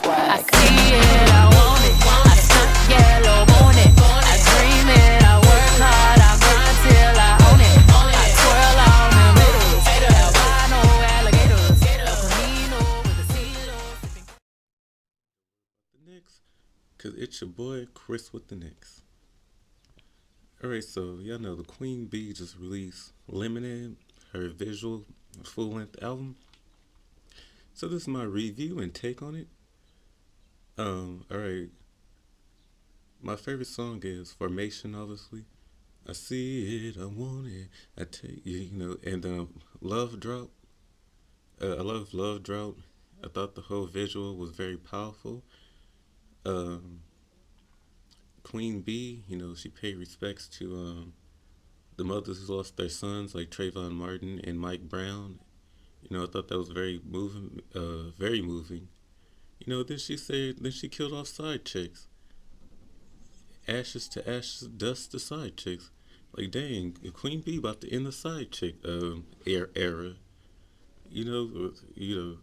I see it, I want it. I stunt yellow on it. I dream it, I work hard, I grind till I own it. I twirl on the middles, albino alligators, El Camino with a CeeLo. The Knicks, cause it's your boy Chris with the Knicks. Alright, so y'all know the Queen Bee just released Limited, her visual full length album. So this is my review and take on it. Alright. My favorite song is Formation, obviously. I see it, I want it, I take and Love Drop. I love Love Drop. I thought the whole visual was very powerful. Um, Queen Bee, she paid respects to the mothers who lost their sons, like Trayvon Martin and Mike Brown. I thought that was very moving, very moving. Then she killed off side chicks. Ashes to ashes, dust to side chicks. Like, dang, Queen Bee about to end the side chick era. You know, you know,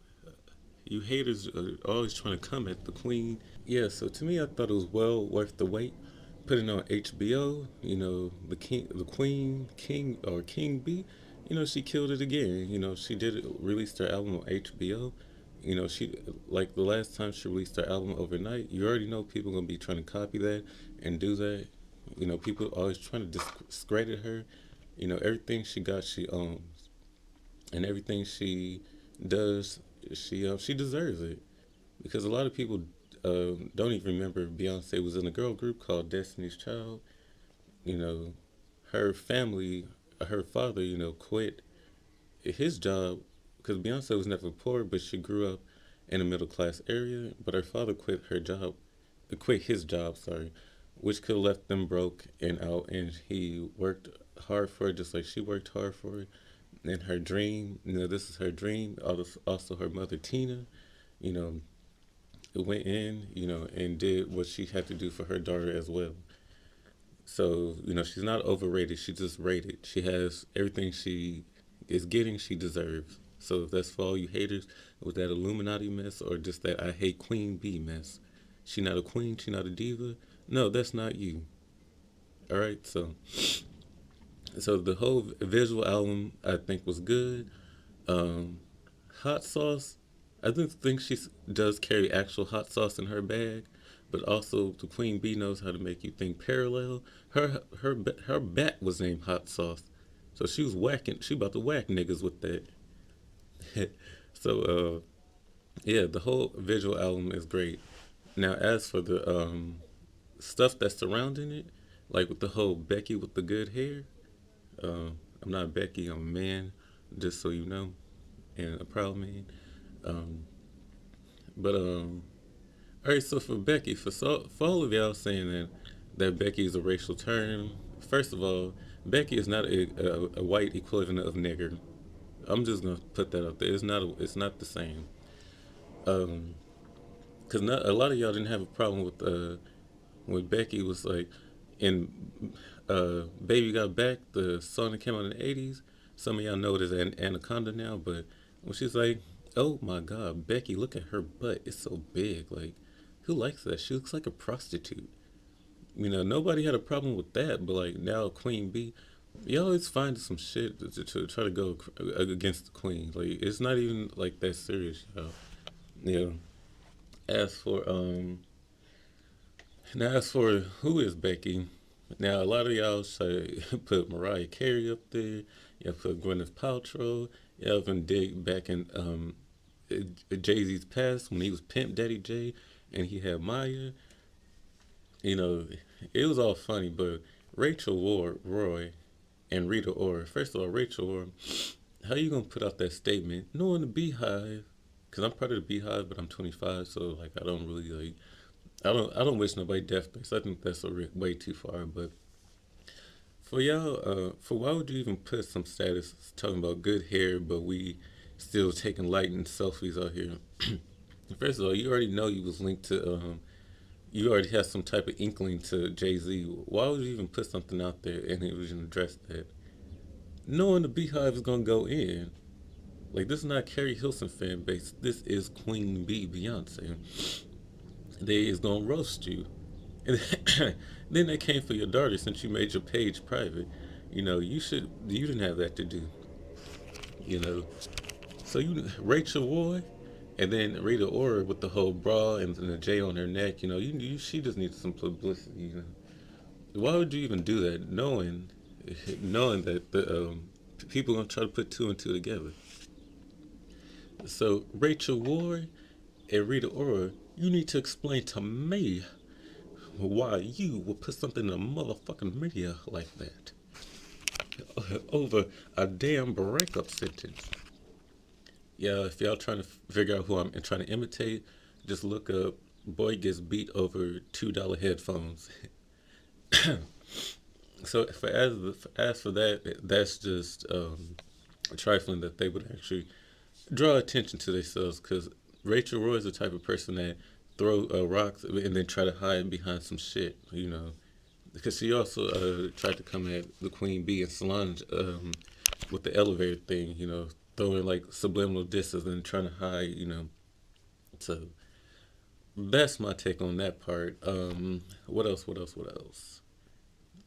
you haters are always trying to come at the Queen. Yeah, so to me, I thought it was well worth the wait. Putting on HBO, the Queen, King or King B, she killed it again. She did release her album on HBO. She like the last time she released her album overnight. You already know people gonna be trying to copy that and do that. People always trying to discredit her. Everything she got, she owns, and everything she does, she deserves it. Because a lot of people don't even remember Beyonce was in a girl group called Destiny's Child. You know, her family, her father, quit his job because Beyonce was never poor, but she grew up in a middle class area. But her father quit his job, sorry, which could have left them broke and out. And he worked hard for it, just like she worked hard for it. And her dream, this is her dream. Also, her mother Tina, you know, went in, and did what she had to do for her daughter as well. So, she's not overrated. She's just rated. She has everything she is getting, she deserves. So if that's for all you haters with that Illuminati mess or just that I hate Queen Bee mess, she not a queen, she not a diva. No, that's not you. All right, so the whole visual album I think was good. Um, Hot sauce, I do think she does carry actual hot sauce in her bag, but also the Queen Bee knows how to make you think parallel. Her bat was named Hot Sauce, so she was whacking. She about to whack niggas with that. so yeah, the whole visual album is great. Now as for the stuff that's surrounding it, like with the whole Becky with the good hair, I'm not Becky, I'm a man, just so you know, and a proud man. Um, but all right. So for Becky, for all of y'all saying that Becky is a racial term, first of all, Becky is not a white equivalent of nigger. I'm just gonna put that out there. It's not the same. Um, Cause not a lot of y'all didn't have a problem with when Becky was like in Baby Got Back, the song that came out in the '80s. Some of y'all know it as Anaconda now, but when she's like, "Oh my God, Becky, look at her butt. It's so big. Like, who likes that? She looks like a prostitute." Nobody had a problem with that, but like now Queen Bee, you always find some shit to try to go against the Queen. Like it's not even like that serious, y'all. You know. As for as for who is Becky, now a lot of y'all say put Mariah Carey up there. Y'all put Gwyneth Paltrow. Y'all even dig back in Jay Z's past when he was Pimp Daddy J and he had Maya. You know, it was all funny, but Roy and Rita Ora. First of all, Rachel Ora, how you gonna put out that statement? No, in the Beehive, because I'm part of the Beehive, but I'm 25, so like I don't really like. I don't wish nobody death. I think that's way too far. But for y'all, for why would you even put some status talking about good hair, but we still taking light and selfies out here? First of all, you already know you was linked to. You already had some type of inkling to Jay Z. Why would you even put something out there and it was gonna address that? Knowing the Beehive is gonna go in. Like, this is not Carrie Hilson fan base. This is Queen Bee, Beyonce. They is gonna roast you. And then they came for your daughter since you made your page private. You didn't have that to do. You know, so you Rachel Roy, and then Rita Ora with the whole bra and the J on her neck. She just needs some publicity. Why would you even do that, knowing that the people gonna try to put two and two together? So Rachel Roy and Rita Ora, you need to explain to me why you would put something in the motherfucking media like that over a damn breakup sentence. Yeah, if y'all trying to figure out who I'm trying to imitate, just look up boy gets beat over $2 headphones. So as for that, that's just trifling that they would actually draw attention to themselves, because Rachel Roy is the type of person that throw rocks and then try to hide behind some shit, because she also tried to come at the Queen Bee and Solange with the elevator thing, throwing like subliminal disses and trying to hide, So that's my take on that part. What else? What else? What else?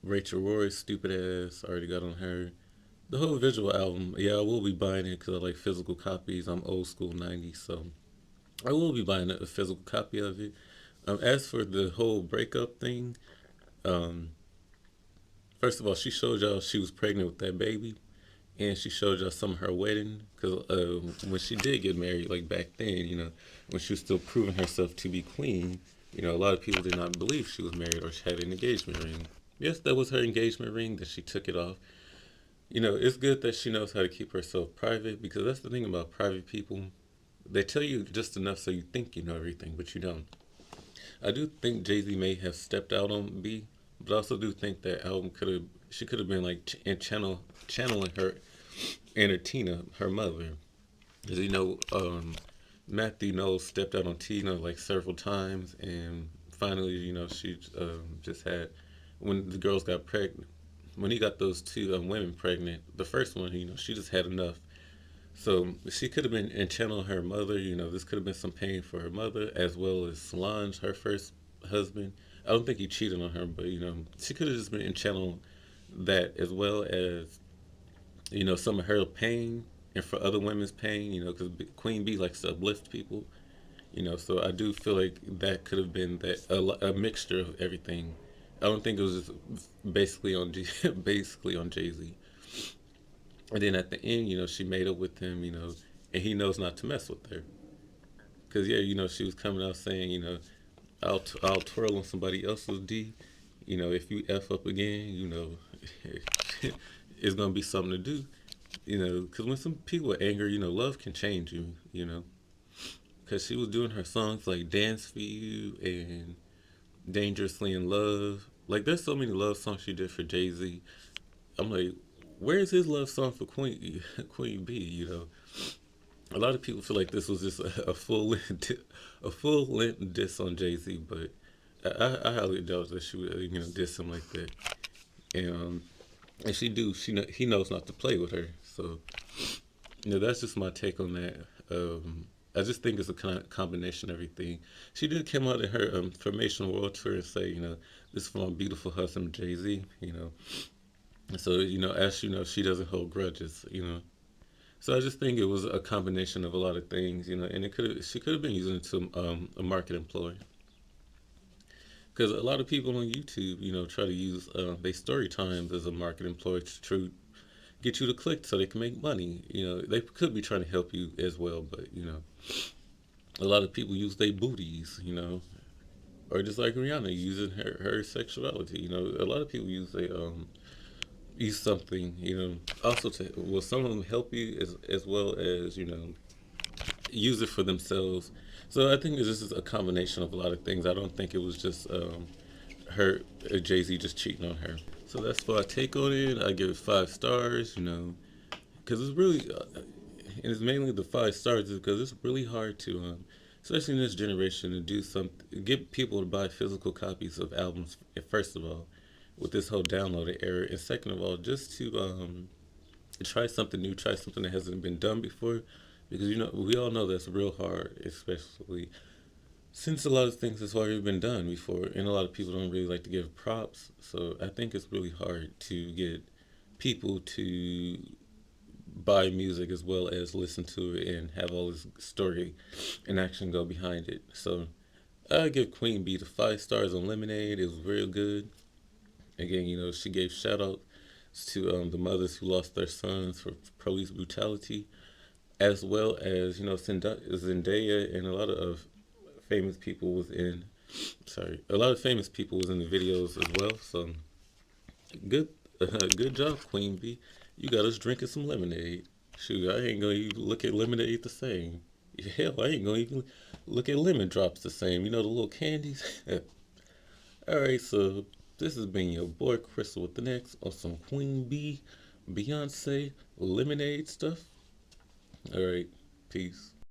Rachel Roy's stupid ass already got on her. The whole visual album, yeah, I will be buying it because I like physical copies. I'm old school '90s, so I will be buying a physical copy of it. As for the whole breakup thing, um, first of all, she showed y'all she was pregnant with that baby, and she showed y'all some of her wedding. Because when she did get married, like back then, when she was still proving herself to be queen, a lot of people did not believe she was married or she had an engagement ring. Yes, that was her engagement ring. That she took it off. It's good that she knows how to keep herself private, because that's the thing about private people. They tell you just enough so you think you know everything, but you don't. I do think Jay Z may have stepped out on B, but I also do think that album could have been like channeling her inner Tina, her mother. Because Matthew Knowles stepped out on Tina like several times, and finally, she just had, when the girls got pregnant, when he got those two women pregnant, the first one, she just had enough. So she could have been in channeling her mother. This could have been some pain for her mother, as well as Solange, her first husband. I don't think he cheated on her, but she could have just been in channeling that, as well as some of her pain, and for other women's pain. Because Queen Bee likes to uplift people. So I do feel like that could have been a mixture of everything. I don't think it was just basically on Jay Z. And then at the end, she made up with him, and he knows not to mess with her. Cause yeah, she was coming out saying, I'll twirl on somebody else's D. If you f up again, it's gonna be something to do. Cause when some people are angry, love can change you. Cause she was doing her songs like "Dance for You" and "Dangerously in Love." Like, there's so many love songs she did for Jay Z. I'm like, where's his love song for Queen Bee? A lot of people feel like this was just a full length diss on Jay Z, but I highly doubt that she would diss him like that. And he knows not to play with her. So that's just my take on that. I just think it's a combination of everything. She did come out in her Formation World Tour and say, this is for my beautiful husband Jay Z. So as she doesn't hold grudges. So I just think it was a combination of a lot of things, and she could have been using it to a market employ. Because a lot of people on YouTube, try to use their story times as a market employ to get you to click so they can make money. They could be trying to help you as well, but a lot of people use their booties, or just like Rihanna using her sexuality. A lot of people use something, also to, will some of them help you as well as use it for themselves. So I think this is a combination of a lot of things. I don't think it was just her Jay Z just cheating on her. So that's what I take on it. I give it 5 stars, because it's really, and it's mainly the 5 stars because it's really hard to, especially in this generation, to do something, get people to buy physical copies of albums. First of all, with this whole downloaded era, and second of all, just to Try something new, try something that hasn't been done before, because we all know that's real hard, especially since a lot of things has already been done before, and a lot of people don't really like to give props. So I think it's really hard to get people to buy music as well as listen to it and have all this story and action go behind it. So I give Queen Bee the 5 stars on Lemonade. It was real good. Again, she gave shout outs to the mothers who lost their sons for police brutality, as well as Zendaya and a lot of famous people was in. Sorry, a lot of famous people was in the videos as well. So good, good job, Queen Bee. You got us drinking some lemonade. Shoot, I ain't gonna even look at lemonade the same. Hell, I ain't gonna even look at lemon drops the same. You know the little candies. All right, so this has been your boy Crystal with the next on some Queen Bee, Beyonce, lemonade stuff. All right, peace.